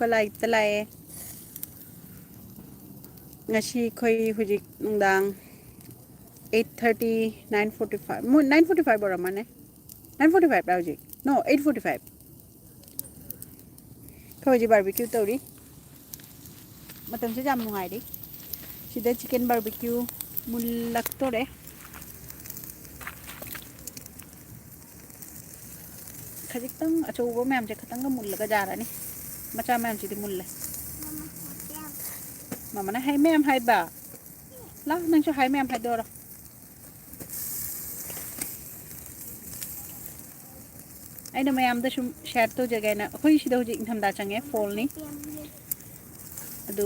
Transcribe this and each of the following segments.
ก็ไล่ตะไลngasi khoi hujik nungdang 8:30 9:45 9:45 bora mane 9:45 ra hujik no 8:45 khoi barbecue tawri matam se jam nungai ri sida chicken barbecue mulak tore khajitang achobo mem je khatang ga mullaga jarani macha mem chidi mulle mama na hai mem hai ba la nang cho hai mem hai dora aina mayam da shum share to jaga na khoi sida hujik thamda change fall ni adu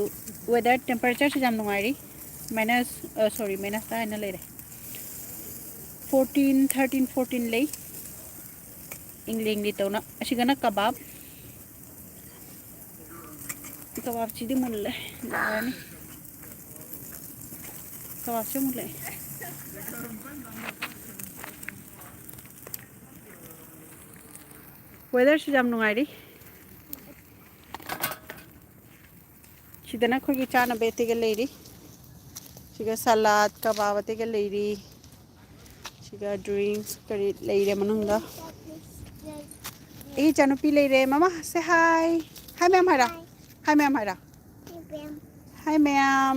weather temperature se jam nungai ri minus ta ina le 14 13 14 lei ingling di tawna asigana kebab chidi mulle jarani kebab che mulle weather se jam nungai ri sidana khoi gi chana bete ga leiri siga salad kebab te ga leiri siga drinks kari leire manungda e chanu pi leire mama say hi hi ma'am haira hi ma'am haira hi ma'am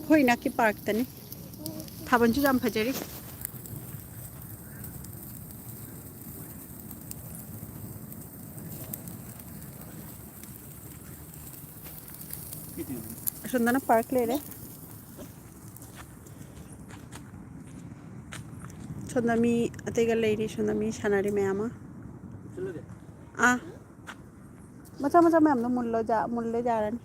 hoi na ki park tani thaban chu jam phajari Sundana park le re Sondami atega leiri sondami sanari mama ah macha ma'am no mulle jaran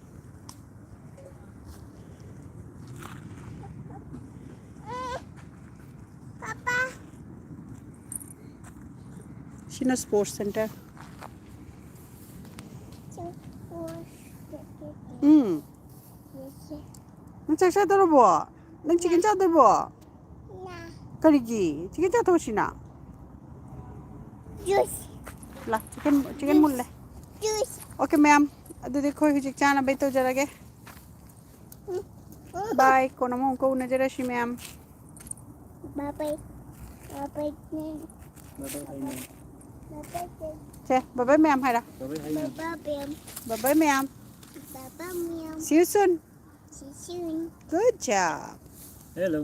papa Shina sports center Nang sa daro bo nang chicken cha do bo karigi chicken cha thoshina juice la chicken mulle juice okay ma'am adu dekho hujik chana beto jarage bye kono mo ko na jara shi ma'am bye bye bye bye bye ma'am haira bye bye ma'am see you soon good job hello